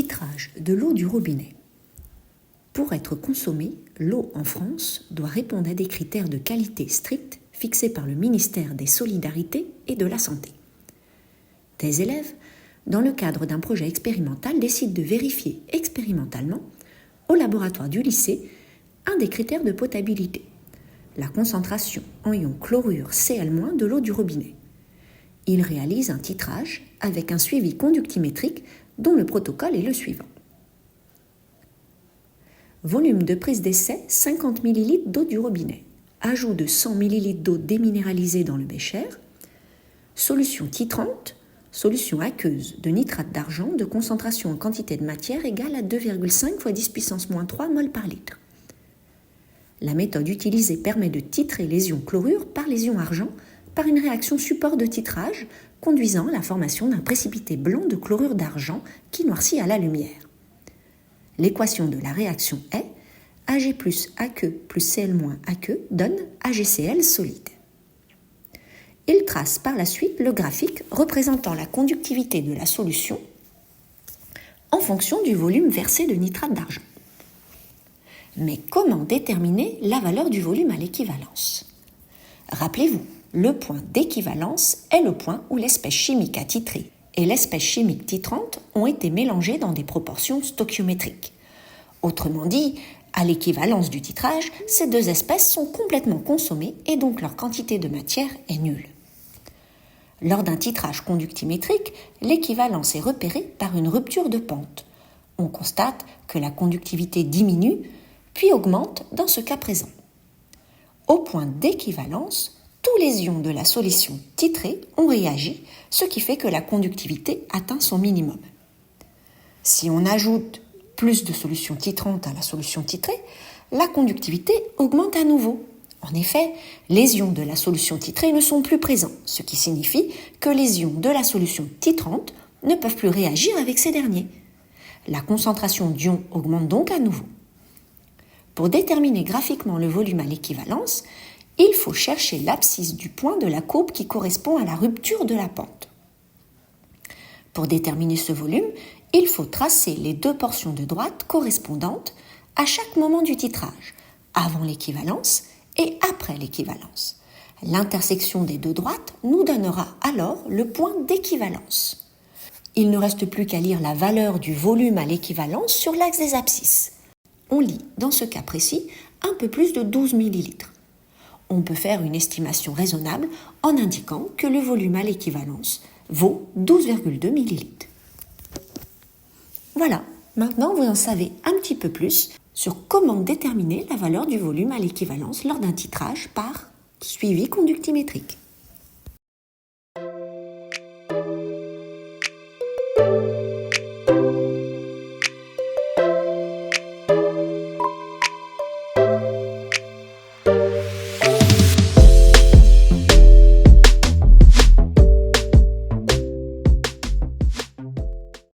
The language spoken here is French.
titrage de l'eau du robinet. Pour être consommée, l'eau en France doit répondre à des critères de qualité stricts fixés par le ministère des Solidarités et de la Santé. Des élèves, dans le cadre d'un projet expérimental, décident de vérifier expérimentalement, au laboratoire du lycée, un des critères de potabilité, la concentration en ion chlorure Cl- de l'eau du robinet. Ils réalisent un titrage avec un suivi conductimétrique dont le protocole est le suivant. Volume de prise d'essai 50 ml d'eau du robinet. Ajout de 100 ml d'eau déminéralisée dans le bécher. Solution titrante, solution aqueuse de nitrate d'argent de concentration en quantité de matière égale à 2,5 × 10 puissance - 3 mol par litre. La méthode utilisée permet de titrer les ions chlorure par les ions argent par une réaction support de titrage conduisant à la formation d'un précipité blanc de chlorure d'argent qui noircit à la lumière. L'équation de la réaction est Ag plus aqueux plus Cl- aqueux donne AgCl solide. Il trace par la suite le graphique représentant la conductivité de la solution en fonction du volume versé de nitrate d'argent. Mais comment déterminer la valeur du volume à l'équivalence ? Rappelez-vous, le point d'équivalence est le point où l'espèce chimique à titrer et l'espèce chimique titrante ont été mélangées dans des proportions stoichiométriques. Autrement dit, à l'équivalence du titrage, ces deux espèces sont complètement consommées et donc leur quantité de matière est nulle. Lors d'un titrage conductimétrique, l'équivalence est repérée par une rupture de pente. On constate que la conductivité diminue, puis augmente dans ce cas présent. Au point d'équivalence, tous les ions de la solution titrée ont réagi, ce qui fait que la conductivité atteint son minimum. Si on ajoute plus de solution titrante à la solution titrée, la conductivité augmente à nouveau. En effet, les ions de la solution titrée ne sont plus présents, ce qui signifie que les ions de la solution titrante ne peuvent plus réagir avec ces derniers. La concentration d'ions augmente donc à nouveau. Pour déterminer graphiquement le volume à l'équivalence, il faut chercher l'abscisse du point de la courbe qui correspond à la rupture de la pente. Pour déterminer ce volume, il faut tracer les deux portions de droite correspondantes à chaque moment du titrage, avant l'équivalence et après l'équivalence. L'intersection des deux droites nous donnera alors le point d'équivalence. Il ne reste plus qu'à lire la valeur du volume à l'équivalence sur l'axe des abscisses. On lit, dans ce cas précis, un peu plus de 12 ml. On peut faire une estimation raisonnable en indiquant que le volume à l'équivalence vaut 12,2 ml. Voilà, maintenant vous en savez un petit peu plus sur comment déterminer la valeur du volume à l'équivalence lors d'un titrage par suivi conductimétrique.